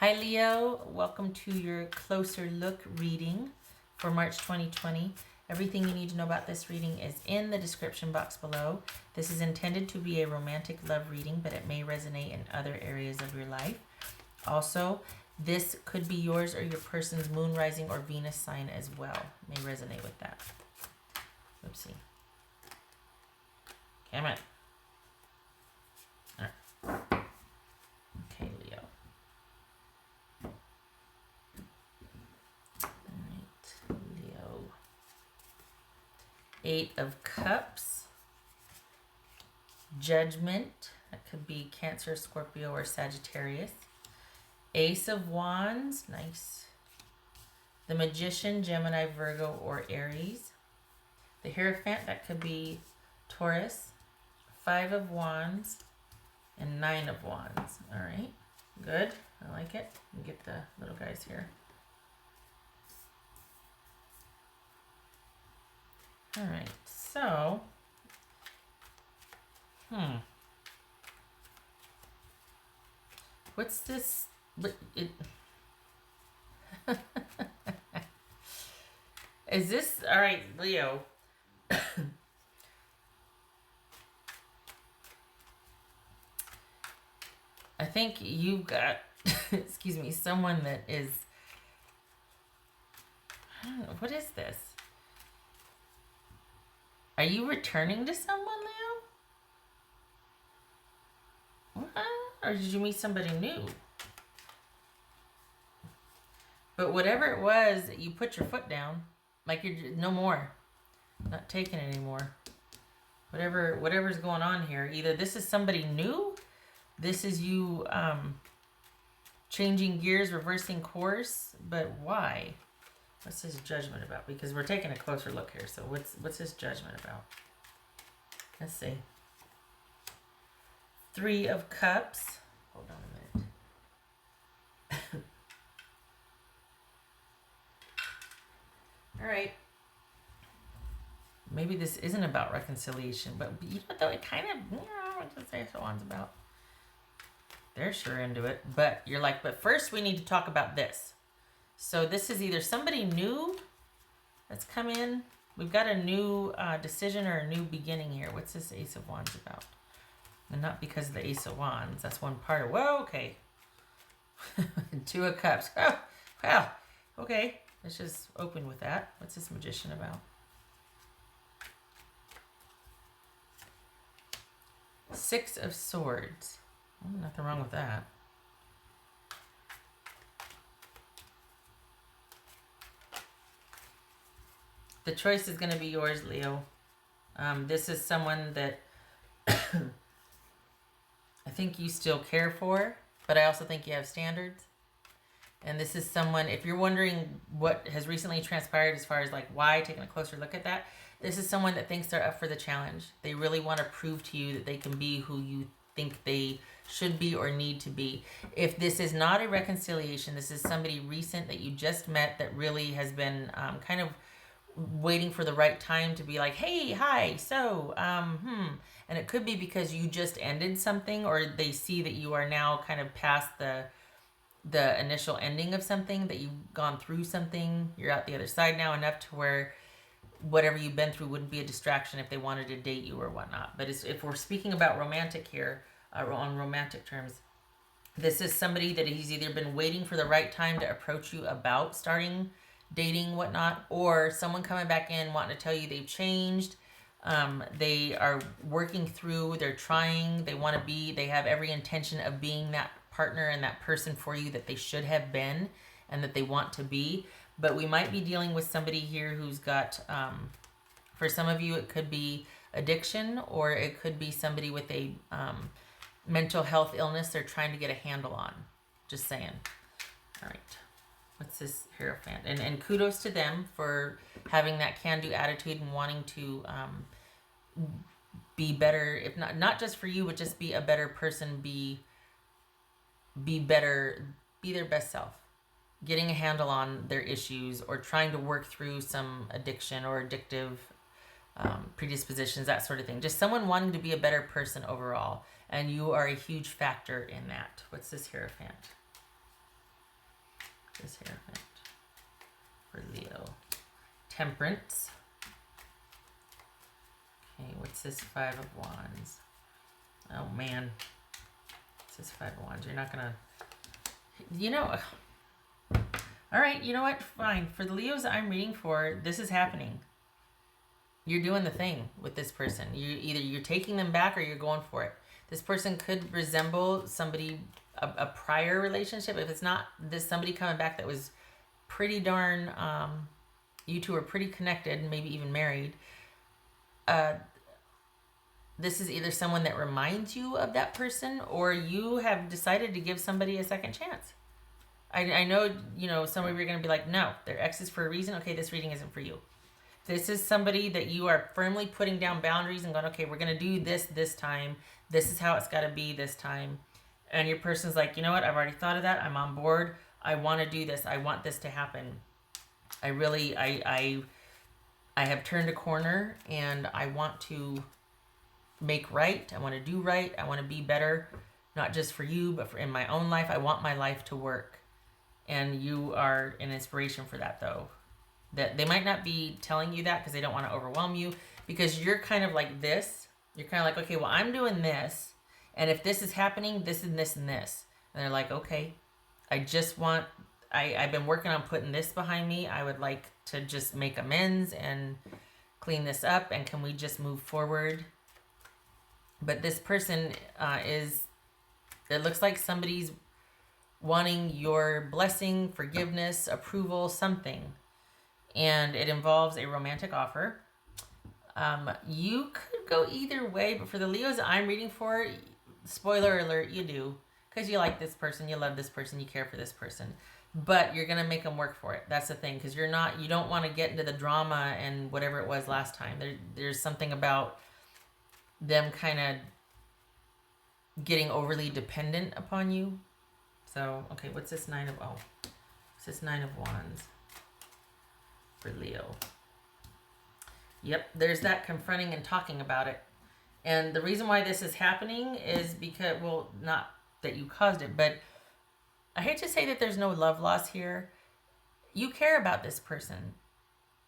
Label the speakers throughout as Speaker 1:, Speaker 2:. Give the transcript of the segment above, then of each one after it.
Speaker 1: Hi Leo, welcome to your closer look reading for March 2020. Everything you need to know about this reading is in the description box below. This is intended to be a romantic love reading, but it may resonate in other areas of your life. Also, this could be yours or your person's moon, rising, or Venus sign as well. It may resonate with that. Oopsie. Come on. All right. Okay, Leo. Leo. 8 of Cups. Judgment. That could be Cancer, Scorpio, or Sagittarius. Ace of Wands. Nice. The Magician, Gemini, Virgo, or Aries. The Hierophant. That could be Taurus. 5 of Wands. And 9 of Wands. All right. Good. I like it. Let me get the little guys here. All right, so, what's this? Is this, all right, Leo. I think you've got, excuse me, someone that is, I don't know, what is this? Are you returning to someone, Leo? What? Or did you meet somebody new? But whatever it was, you put your foot down. Like you're no more. Not taking it anymore. Whatever's going on here. Either this is somebody new. This is you changing gears, reversing course. But why? What's his judgment about? Because we're taking a closer look here. So what's his judgment about? Let's see. 3 of Cups. Hold on a minute. All right. Maybe this isn't about reconciliation, but you know what though? It kind of, what does the one's about? They're sure into it. But you're like, but first we need to talk about this. So this is either somebody new that's come in. We've got a new decision or a new beginning here. What's this Ace of Wands about? And not because of the Ace of Wands. That's one part of, whoa, okay. 2 of Cups. Oh, wow. Okay. Let's just open with that. What's this Magician about? Six of Swords. Nothing wrong with that. The choice is going to be yours, Leo. This is someone that I think you still care for, but I also think you have standards. And this is someone, if you're wondering what has recently transpired as far as like why, taking a closer look at that, this is someone that thinks they're up for the challenge. They really want to prove to you that they can be who you think they should be or need to be. If this is not a reconciliation, this is somebody recent that you just met that really has been kind of waiting for the right time to be like, hey, hi, so, and it could be because you just ended something, or they see that you are now kind of past the initial ending of something, that you've gone through something, you're out the other side now enough to where whatever you've been through wouldn't be a distraction if they wanted to date you or whatnot. But if we're speaking about romantic here, on romantic terms, this is somebody that he's either been waiting for the right time to approach you about starting dating, whatnot, or someone coming back in wanting to tell you they've changed. They are working through, they're trying, they want to be, they have every intention of being that partner and that person for you that they should have been and that they want to be. But we might be dealing with somebody here who's got, for some of you, it could be addiction, or it could be somebody with a mental health illness they're trying to get a handle on. Just saying. All right. What's this Hierophant? And kudos to them for having that can-do attitude and wanting to be better, if not just for you, but just be a better person, be better, be their best self. Getting a handle on their issues or trying to work through some addiction or addictive predispositions, that sort of thing. Just someone wanting to be a better person overall. And you are a huge factor in that. What's this Hierophant? this Hierophant for Leo? Temperance. Okay, what's this Five of Wands? Oh man. What's this Five of Wands? You're not gonna, you know, all right, you know what? Fine. For the Leos I'm reading for, this is happening. You're doing the thing with this person. You're taking them back or you're going for it. This person could resemble somebody, a prior relationship. If it's not this somebody coming back that was pretty darn, you two are pretty connected, maybe even married. This is either someone that reminds you of that person or you have decided to give somebody a second chance. I know, you know, some of you are going to be like, no, they're exes for a reason. Okay, this reading isn't for you. This is somebody that you are firmly putting down boundaries and going, okay, we're going to do this time. This is how it's got to be this time. And your person's like, you know what? I've already thought of that. I'm on board. I want to do this. I want this to happen. I have turned a corner and I want to make right. I want to do right. I want to be better, not just for you, but in my own life. I want my life to work. And you are an inspiration for that, though. That they might not be telling you that because they don't want to overwhelm you, because you're kind of like this. You're kind of like, okay, well, I'm doing this, and if this is happening, this and this and this. And they're like, okay, I've been working on putting this behind me. I would like to just make amends and clean this up, and can we just move forward? But this person it looks like somebody's wanting your blessing, forgiveness, approval, something. And it involves a romantic offer. You could go either way, but for the Leos I'm reading for, spoiler alert, you do. Because you like this person, you love this person, you care for this person. But you're going to make them work for it. That's the thing. Because you don't want to get into the drama and whatever it was last time. There's something about them kind of getting overly dependent upon you. So, okay, what's this Nine of Wands for Leo? Yep, there's that confronting and talking about it. And the reason why this is happening is because, well, not that you caused it, but I hate to say that there's no love loss here. You care about this person,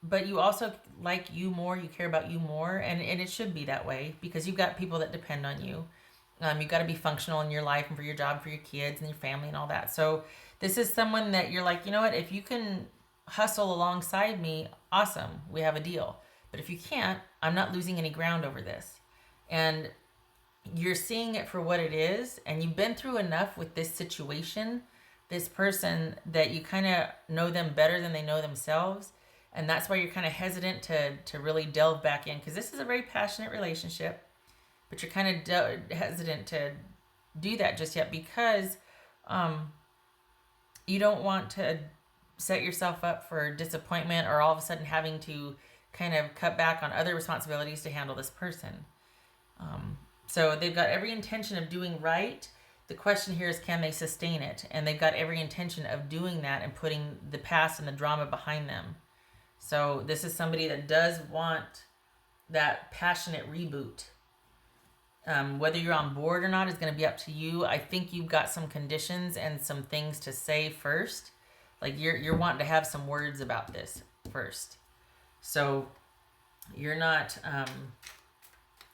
Speaker 1: but you also like you more, you care about you more, and it should be that way because you've got people that depend on you. You've got to be functional in your life and for your job, for your kids and your family and all that. So this is someone that you're like, you know what, if you can hustle alongside me, awesome, we have a deal. But if you can't, I'm not losing any ground over this. And you're seeing it for what it is, and you've been through enough with this situation, this person, that you kind of know them better than they know themselves. And that's why you're kind of hesitant to really delve back in, because this is a very passionate relationship. But you're kind of hesitant to do that just yet because you don't want to set yourself up for disappointment or all of a sudden having to kind of cut back on other responsibilities to handle this person. So they've got every intention of doing right. The question here is, can they sustain it? And they've got every intention of doing that and putting the past and the drama behind them. So this is somebody that does want that passionate reboot. Whether you're on board or not is going to be up to you. I think you've got some conditions and some things to say first. Like you're wanting to have some words about this first. So you're not,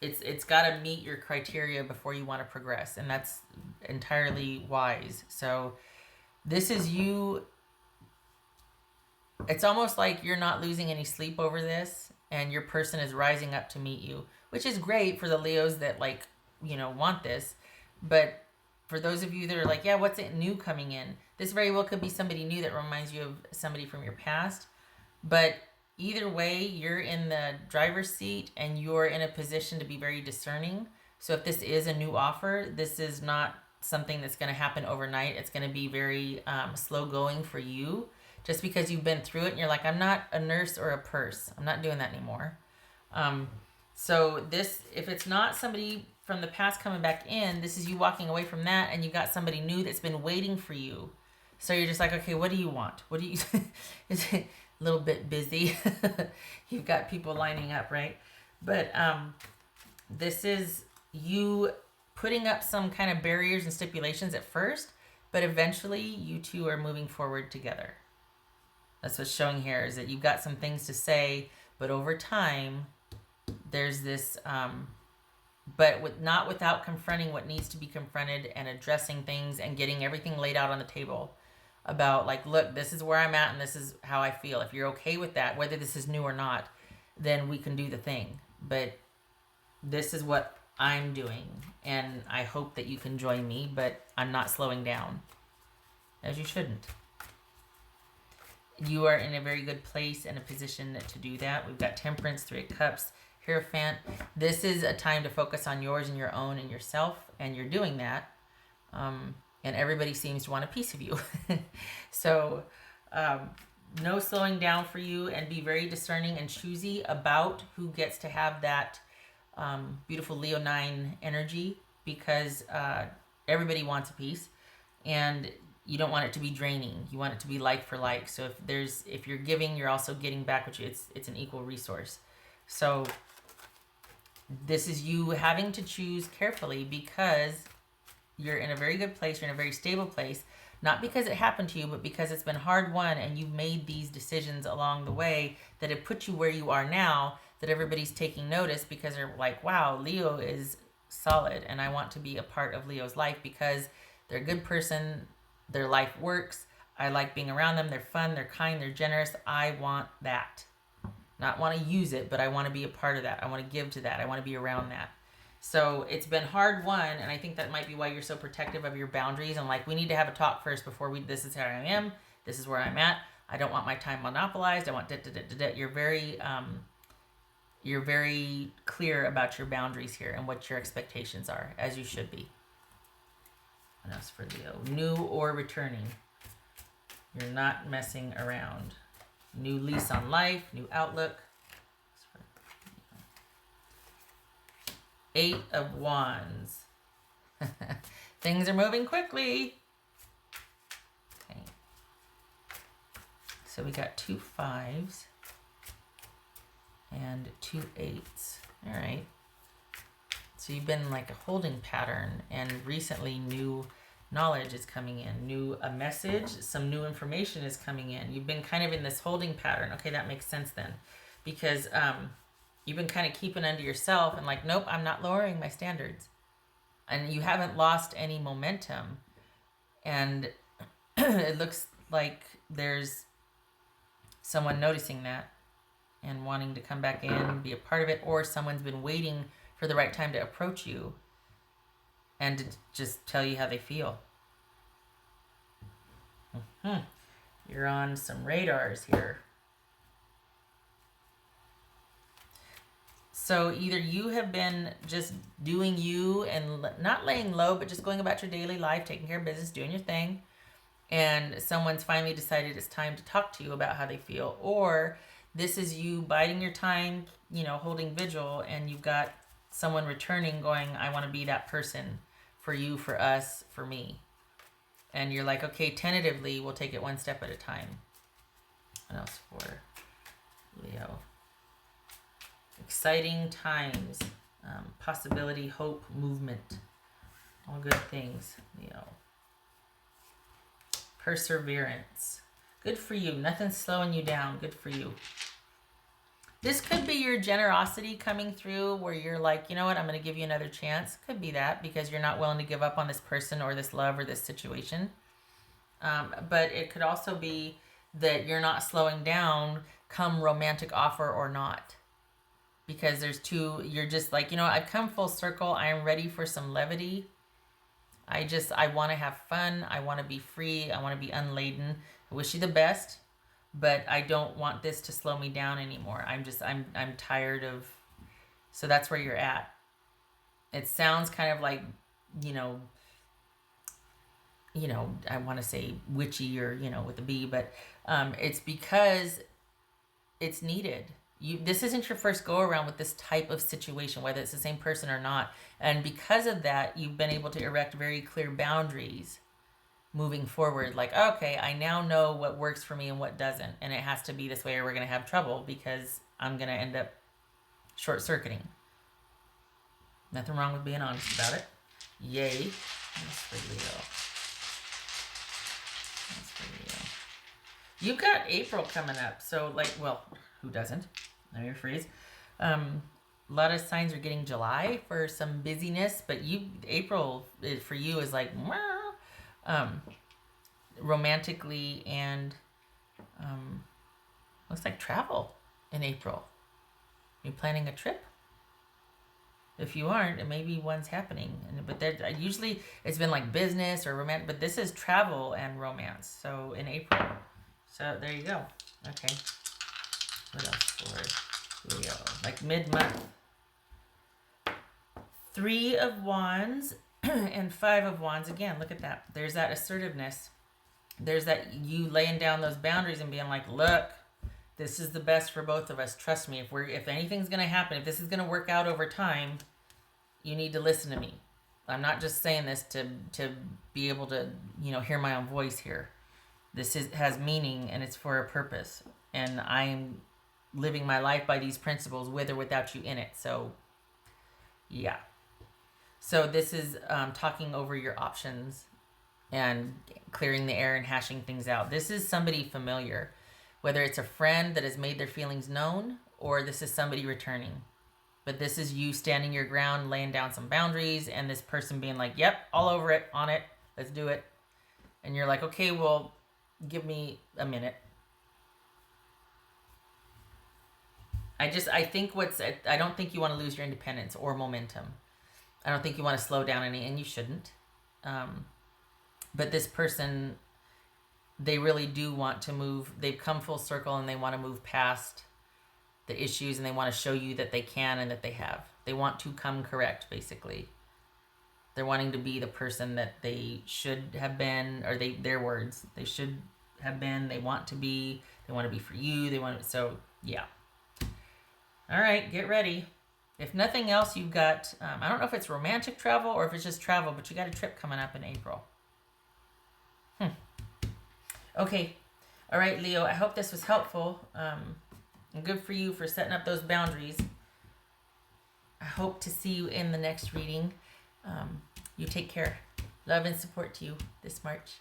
Speaker 1: it's got to meet your criteria before you want to progress. And that's entirely wise. So this is you. It's almost like you're not losing any sleep over this and your person is rising up to meet you, which is great for the Leos that want this. But for those of you that are like, yeah, what's it new coming in? This very well could be somebody new that reminds you of somebody from your past. But either way, you're in the driver's seat and you're in a position to be very discerning. So if this is a new offer, this is not something that's going to happen overnight. It's going to be very slow going for you, just because you've been through it and you're like, I'm not a nurse or a purse. I'm not doing that anymore. So this, if it's not somebody from the past coming back in, this is you walking away from that and you got somebody new that's been waiting for you. So you're just like, okay, what do you want? What do you, is it a little bit busy? You've got people lining up, right? But this is you putting up some kind of barriers and stipulations at first, but eventually you two are moving forward together. That's what's showing here, is that you've got some things to say, but over time, there's this, but not without confronting what needs to be confronted and addressing things and getting everything laid out on the table about, like, look, this is where I'm at and this is how I feel. If you're okay with that, whether this is new or not, then we can do the thing. But this is what I'm doing, and I hope that you can join me, but I'm not slowing down, as you shouldn't. You are in a very good place and a position to do that. We've got Temperance, Three of Cups, Hierophant. This is a time to focus on yours and your own and yourself, and you're doing that. And everybody seems to want a piece of you. So no slowing down for you, and be very discerning and choosy about who gets to have that beautiful Leo 9 energy, because everybody wants a piece, and you don't want it to be draining. You want it to be like for like. So if you're giving, you're also getting back what you. It's an equal resource. So this is you having to choose carefully, because you're in a very good place. You're in a very stable place, not because it happened to you, but because it's been hard won, and you've made these decisions along the way that have put you where you are now, that everybody's taking notice, because they're like, wow, Leo is solid, and I want to be a part of Leo's life because they're a good person. Their life works. I like being around them. They're fun. They're kind. They're generous. I want that. Not want to use it, but I want to be a part of that. I want to give to that. I want to be around that. So it's been hard won, and I think that might be why you're so protective of your boundaries. And like, we need to have a talk first before this is how I am. This is where I'm at. I don't want my time monopolized. I want You're very clear about your boundaries here and what your expectations are, as you should be. And that's for Leo. New or returning. You're not messing around. New lease on life, new outlook. 8 of Wands. Things are moving quickly. Okay. So we got 2 5s and 2 8s. All right. So you've been like a holding pattern, and recently new knowledge is coming in, a message, some new information is coming in. You've been kind of in this holding pattern. Okay, that makes sense then, because you've been kind of keeping under yourself and like, nope, I'm not lowering my standards, and you haven't lost any momentum. And it looks like there's someone noticing that and wanting to come back in, be a part of it, or someone's been waiting for the right time to approach you and to just tell you how they feel. You're on some radars here. So either you have been just doing you and not laying low, but just going about your daily life, taking care of business, doing your thing, and someone's finally decided it's time to talk to you about how they feel. Or this is you biding your time, holding vigil, and you've got someone returning going, I want to be that person for you, for us, for me. And you're like, okay, tentatively, we'll take it one step at a time. What else for Leo? Exciting times, possibility, hope, movement. All good things, Leo. Perseverance. Good for you. Nothing's slowing you down. Good for you. This could be your generosity coming through, where you're like, you know what, I'm going to give you another chance. Could be that, because you're not willing to give up on this person or this love or this situation. But it could also be that you're not slowing down come romantic offer or not. Because you're just like, I've come full circle. I am ready for some levity. I want to have fun. I want to be free. I want to be unladen. I wish you the best. But I don't want this to slow me down anymore. I'm tired of. So that's where you're at. It sounds kind of like, I want to say witchy or, with a B, but it's because it's needed. This isn't your first go around with this type of situation, whether it's the same person or not. And because of that, you've been able to erect very clear boundaries moving forward. Like, okay, I now know what works for me and what doesn't. And it has to be this way or we're going to have trouble, because I'm going to end up short-circuiting. Nothing wrong with being honest about it. Yay. That's for Leo. You've got April coming up. So, like, well, who doesn't? Let me rephrase. A lot of signs are getting July for some busyness, but April for you is like, romantically and looks like travel in April. You planning a trip? If you aren't, maybe one's happening. But usually it's been like business or romantic, but this is travel and romance. So in April. So there you go. Okay. What else for Leo? Like mid-month. 3 of Wands and 5 of Wands. Again, look at that. There's that assertiveness. There's that you laying down those boundaries and being like, look, this is the best for both of us. Trust me. If anything's going to happen, if this is going to work out over time, you need to listen to me. I'm not just saying this to be able to, hear my own voice here. This has meaning and it's for a purpose. And I'm living my life by these principles with or without you in it. So, yeah. So this is talking over your options and clearing the air and hashing things out. This is somebody familiar, whether it's a friend that has made their feelings known or this is somebody returning. But this is you standing your ground, laying down some boundaries, and this person being like, yep, all over it, on it, let's do it. And you're like, okay, well, give me a minute. I don't think you want to lose your independence or momentum. I don't think you want to slow down any, and you shouldn't. But this person, they really do want to move. They've come full circle and they want to move past the issues and they want to show you that they can and that they have. They want to come correct, basically. They're wanting to be the person that they should have been, or their words, they should have been, they want to be for you, so yeah. All right, get ready. If nothing else, you've got, I don't know if it's romantic travel or if it's just travel, but you got a trip coming up in April. Okay. All right, Leo, I hope this was helpful. And good for you for setting up those boundaries. I hope to see you in the next reading. You take care. Love and support to you this March.